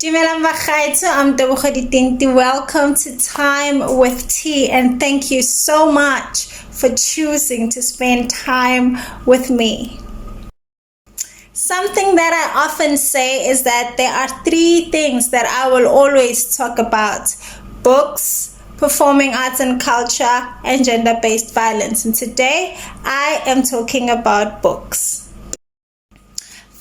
Dumelang bakgaitso, I'm Tebogo Ditinti. Welcome to Time with Tea, and thank you so much for choosing to spend time with me. Something that I often say is that there are three things that I will always talk about: books, performing arts and culture, and gender-based violence. And today I am talking about books.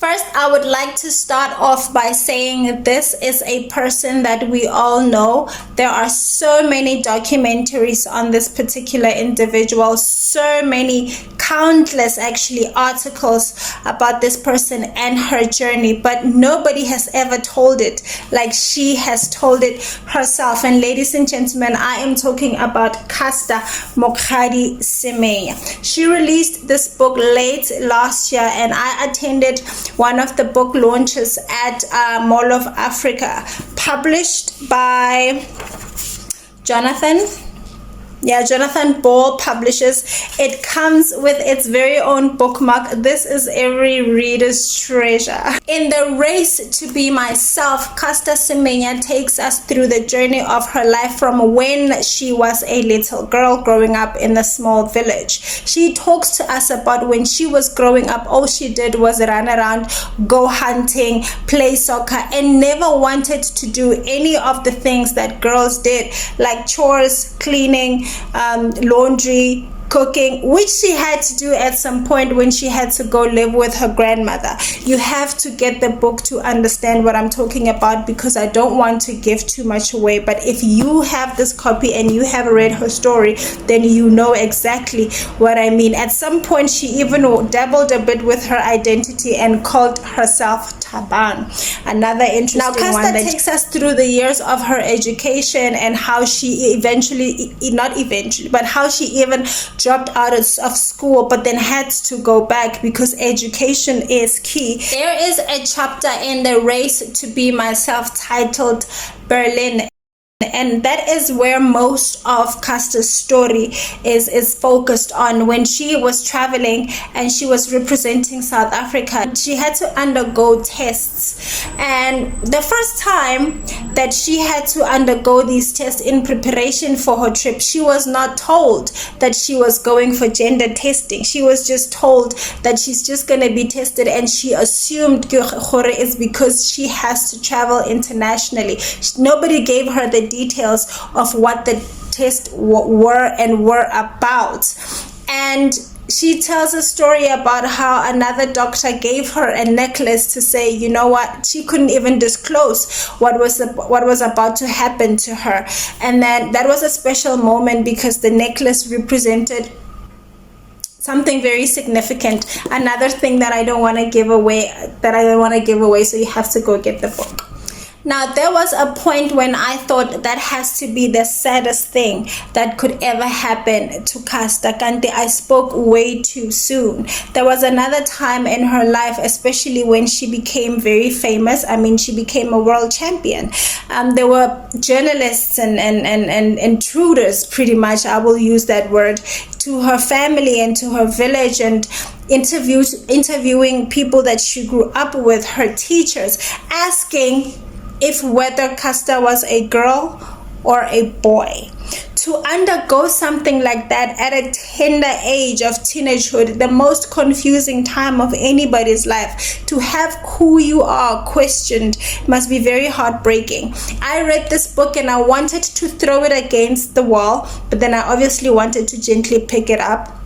First, I would like to start off by saying this is a person that we all know. There are so many documentaries on this particular individual, so many, countless actually, articles about this person and her journey, but nobody has ever told it like she has told it herself. And ladies and gentlemen, I am talking about Caster Semenya. She released this book late last year, and I attended one of the book launches at Mall of Africa, published by Jonathan Ball Publishers. It comes with its very own bookmark. This is every reader's treasure. In the race to be myself, Caster Semenya takes us through the journey of her life from when she was a little girl growing up in a small village. She talks to us about when she was growing up, all she did was run around, go hunting, play soccer, and never wanted to do any of the things that girls did, like chores, cleaning, laundry, cooking, which she had to do at some point when she had to go live with her grandmother. You have to get the book to understand what I'm talking about, because I don't want to give too much away. But if you have this copy and you have read her story, then you know exactly what I mean. At some point, she even dabbled a bit with her identity and called herself Taban. Another interesting one. Now, Caster takes us through the years of her education and how she how she even dropped out of school, but then had to go back because education is key. There is a chapter in the race to be myself titled Berlin, and that is where most of Caster's story is focused on. When she was traveling and she was representing South Africa, she had to undergo tests, and the first time that she had to undergo these tests in preparation for her trip, she was not told that she was going for gender testing. She was just told that she's just going to be tested, and she assumed it's because she has to travel internationally. Nobody gave her the details of what the tests were about. And she tells a story about how another doctor gave her a necklace to say, you know what, she couldn't even disclose what was about to happen to her. And then that was a special moment because the necklace represented something very significant. Another thing that I don't want to give away, so you have to go get the book. Now, there was a point when I thought that has to be the saddest thing that could ever happen to Caster. Kante, I spoke way too soon. There was another time in her life, especially when she became very famous. I mean, she became a world champion. There were journalists and intruders, pretty much, I will use that word, to her family and to her village, and interviewing people that she grew up with, her teachers, asking if whether Caster was a girl or a boy. To undergo something like that at a tender age of teenagehood, the most confusing time of anybody's life, to have who you are questioned must be very heartbreaking. I read this book and I wanted to throw it against the wall, but then I obviously wanted to gently pick it up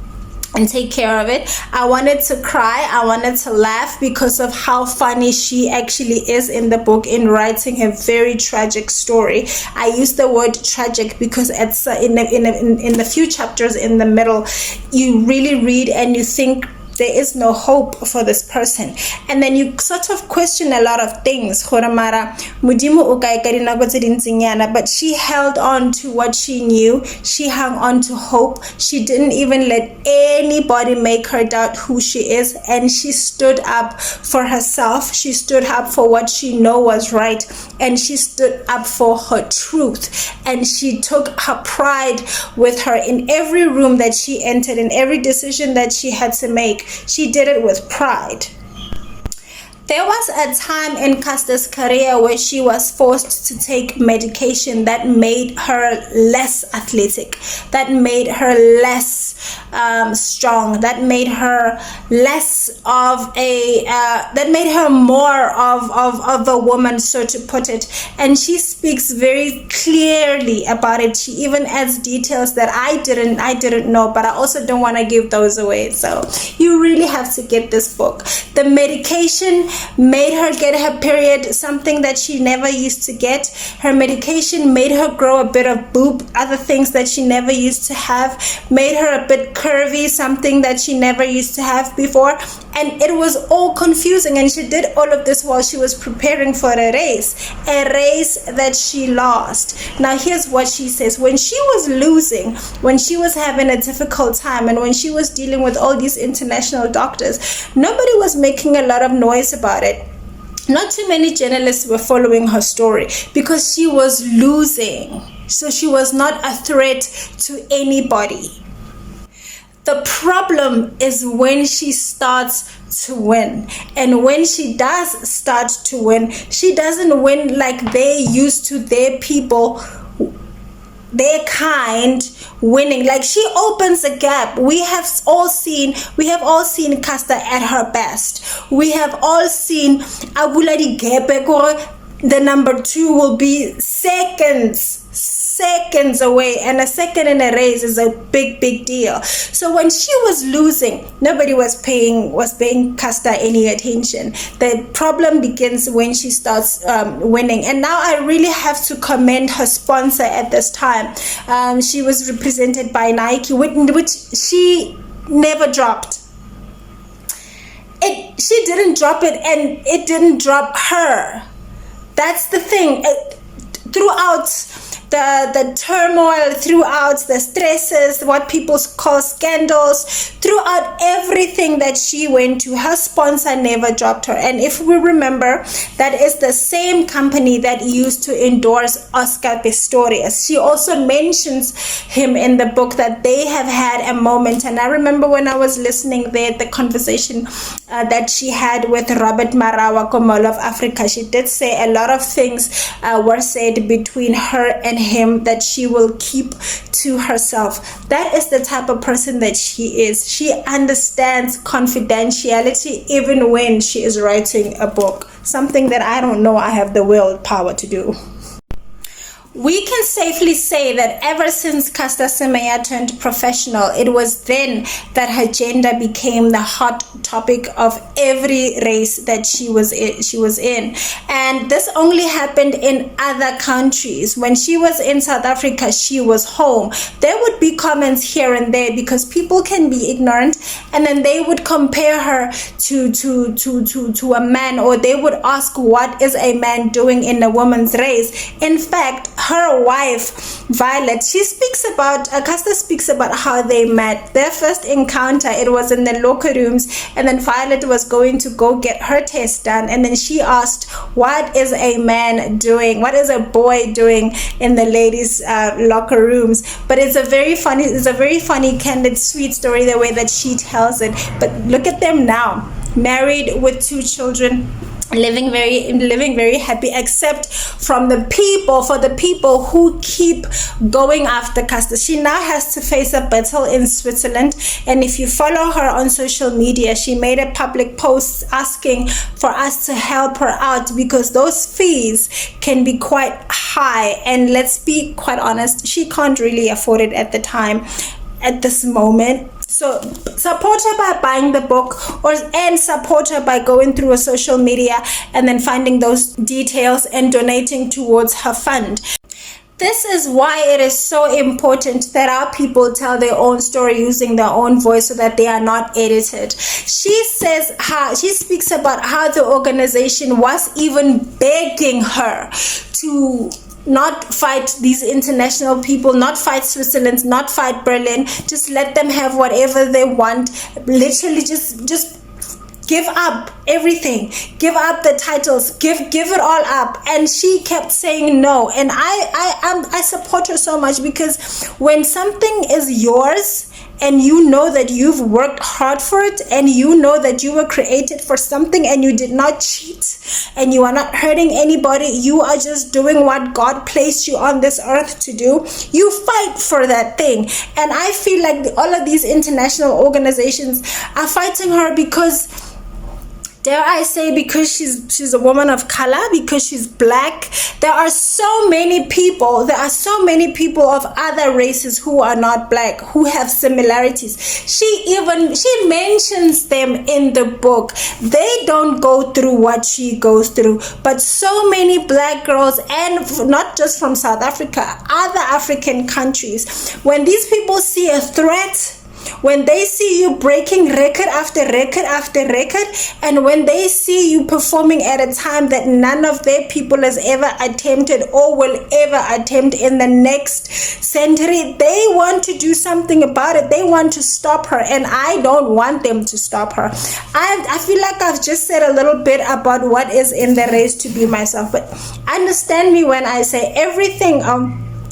and take care of it. I wanted to cry, I wanted to laugh because of how funny she actually is in the book in writing a very tragic story. I use the word tragic because it's in the few chapters in the middle, you really read and you think there is no hope for this person, and then you sort of question a lot of things. But she held on to what she knew. She hung on to hope. She didn't even let anybody make her doubt who she is, and she stood up for herself. She stood up for what she knew was right, and she stood up for her truth, and she took her pride with her in every room that she entered, in every decision that she had to make. She did it with pride. There was a time in Caster's career where she was forced to take medication that made her less athletic, that made her less strong, that made her less of a, that made her more of a woman, so to put it. And she speaks very clearly about it. She even adds details that I didn't know, but I also don't want to give those away. So you really have to get this book. The medication made her get her period, something that she never used to get. Her medication made her grow a bit of boob, other things that she never used to have, made her a bit curvy, something that she never used to have before. And it was all confusing, and she did all of this while she was preparing for a race that she lost. Now here's what she says: when she was losing, when she was having a difficult time, and when she was dealing with all these international doctors, nobody was making a lot of noise about it. Not too many journalists were following her story because she was losing. So she was not a threat to anybody. The problem is when she starts to win. And when she does start to win, she doesn't win like they used to, their people, their kind winning. Like, she opens a gap. We have all seen Caster at her best. We have all seen Abuladi Gepe. The number 2 will be seconds away, and a second in a race is a big deal. So when she was losing, nobody was paying Caster any attention. The problem begins when she starts winning. And now I really have to commend her sponsor at this time. She was represented by Nike, which she never dropped. She didn't drop it, and it didn't drop her. That's the thing. Throughout the turmoil, throughout the stresses, what people call scandals, throughout everything that she went to, her sponsor never dropped her. And if we remember, that is the same company that used to endorse Oscar Pistorius. She also mentions him in the book, that they have had a moment. And I remember when I was listening there, the conversation that she had with Robert Marawa Komolo of Africa, she did say a lot of things were said between her and him that she will keep to herself. That is the type of person that she is. She understands confidentiality even when she is writing a book, something that I don't know I have the willpower to do. We can safely say that ever since Caster Semenya turned professional, it was then that her gender became the hot topic of every race that she was in. And this only happened in other countries. When she was in South Africa, she was home. There would be comments here and there because people can be ignorant, and then they would compare her to a man, or they would ask, what is a man doing in a woman's race? In fact, her wife Violet, Caster speaks about how they met. Their first encounter, it was in the locker rooms, and then Violet was going to go get her test done, and then she asked, what is a man doing, what is a boy doing in the ladies locker rooms? But it's a very funny, candid, sweet story, the way that she tells it. But look at them now, married with 2 children, living very happy, except for the people who keep going after Caster. She now has to face a battle in Switzerland, and if you follow her on social media, she made a public post asking for us to help her out because those fees can be quite high, and let's be quite honest, she can't really afford it at this moment. So support her by buying the book, and support her by going through her social media and then finding those details and donating towards her fund. This is why it is so important that our people tell their own story using their own voice so that they are not edited. She speaks about how the organization was even begging her to not fight these international people, not fight Switzerland, not fight Berlin, just let them have whatever they want. Literally just give up everything, give up the titles, give it all up. And she kept saying no, and I support her so much, because when something is yours and you know that you've worked hard for it, and you know that you were created for something, and you did not cheat, and you are not hurting anybody, you are just doing what God placed you on this earth to do, you fight for that thing. And I feel like all of these international organizations are fighting her because, dare I say, because she's a woman of color, because she's black. There are so many people of other races who are not black, who have similarities. She mentions them in the book. They don't go through what she goes through, but so many black girls, and not just from South Africa, other African countries, when these people see a threat, when they see you breaking record after record after record, and when they see you performing at a time that none of their people has ever attempted or will ever attempt in the next century, they want to do something about it. They want to stop her, and I don't want them to stop her. I feel like I've just said a little bit about what is in the race to be myself, but understand me when I say everything,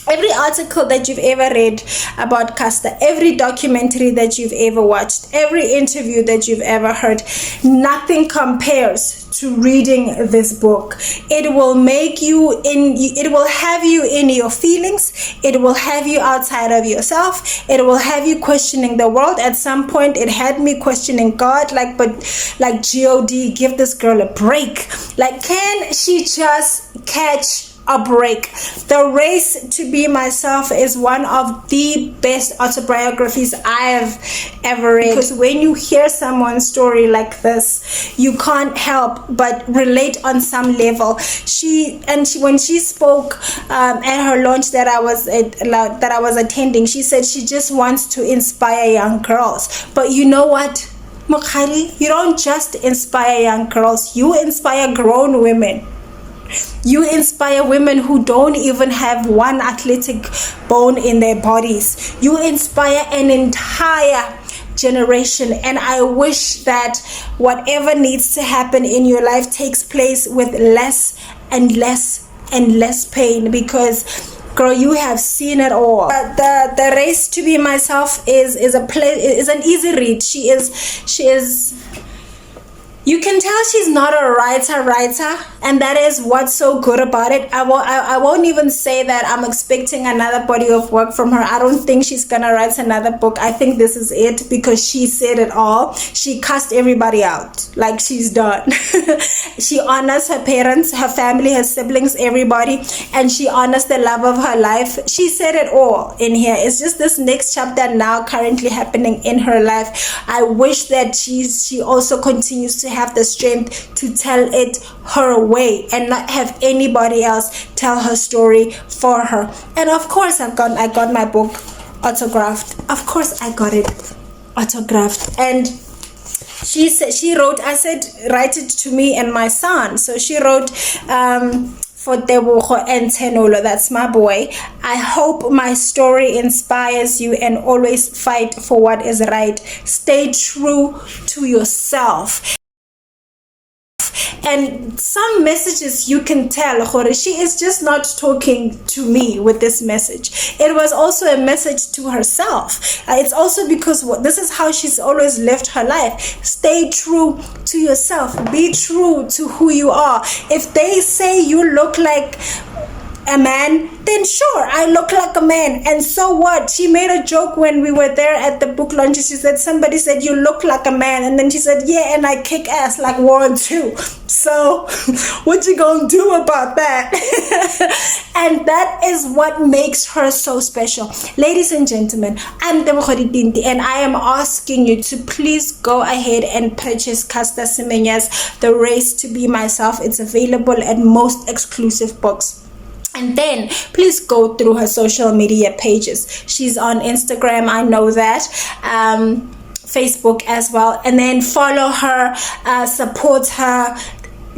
every article that you've ever read about Caster, every documentary that you've ever watched, every interview that you've ever heard, nothing compares to reading this book. It will it will have you in your feelings. It will have you outside of yourself. It will have you questioning the world. At some point, it had me questioning God, like God, give this girl a break. Like, can she just catch a break? The Race to Be Myself is one of the best autobiographies I have ever read, because when you hear someone's story like this, you can't help but relate on some level. When she spoke at her launch that I was attending, she said she just wants to inspire young girls. But you know what, Mokhari, you don't just inspire young girls, you inspire grown women. You inspire women who don't even have one athletic bone in their bodies. You inspire an entire generation, and I wish that whatever needs to happen in your life takes place with less and less and less pain, because girl, you have seen it all. The Race to Be Myself is an easy read. She is you can tell she's not a writer, and that is what's so good about it. I won't even say that I'm expecting another body of work from her. I don't think she's gonna write another book. I think this is it, because she said it all. She cussed everybody out. Like, she's done. She honors her parents, her family, her siblings, everybody, and she honors the love of her life. She said it all in here. It's just this next chapter now currently happening in her life. I wish that she also continues to have the strength to tell it her way and not have anybody else tell her story for her. And of course, I got my book autographed. Of course, I got it autographed. And she wrote, I said, write it to me and my son. So she wrote, for Tebogo and Tenolo, that's my boy. I hope my story inspires you, and always fight for what is right. Stay true to yourself. And some messages you can tell, she is just not talking to me with this message. It was also a message to herself. It's also because this is how she's always lived her life. Stay true to yourself. Be true to who you are. If they say you look like a man, then sure, I look like a man, and so what? She made a joke when we were there at the book launch. She said, somebody said you look like a man, and then she said, yeah, and I kick ass like Warren too. So what you gonna do about that? And that is what makes her so special. Ladies and gentlemen, I'm Tebogo Dinti, and I am asking you to please go ahead and purchase Caster Semenya's The Race to Be Myself. It's available at most exclusive books. And then please go through her social media pages. She's on Instagram, I know that, Facebook as well. And then follow her, support her.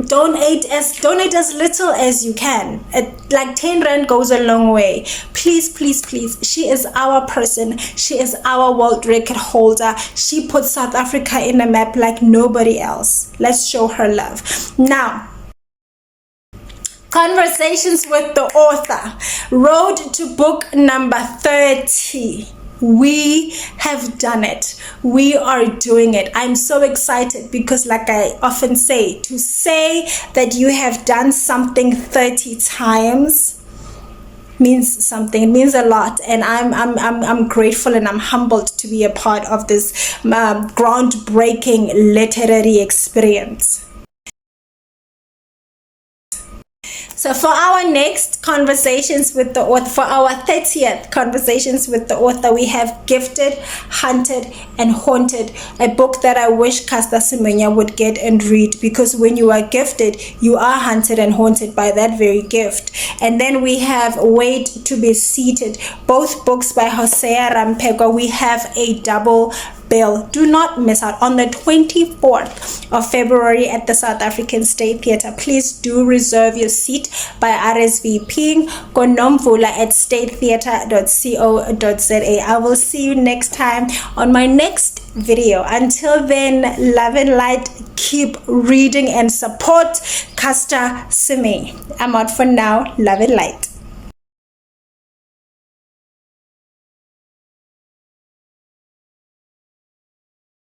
Donate as little as you can. Like 10 rand goes a long way. Please, please, please. She is our person. She is our world record holder. She put South Africa in a map like nobody else. Let's show her love. Now, Conversations with the Author. Road to book number 30. We have done it. We are doing it. I'm so excited because, like I often say, to say that you have done something 30 times means something. It means a lot, and I'm grateful and I'm humbled to be a part of this groundbreaking literary experience. So for our next conversations with the author, for our 30th conversations with the author, we have Gifted, Hunted, and Haunted, a book that I wish Caster Semenya would get and read, because when you are gifted, you are hunted and haunted by that very gift. And then we have Wait to be Seated, both books by Hosea Rampegwa. We have a double bill. Do not miss out on the 24th of February at the South African State Theatre. Please do reserve your seat by RSVPing Konomvula at statetheatre.co.za. I will see you next time on my next video. Until then, love and light. Keep reading and support Caster Semenya. I'm out for now. Love and light.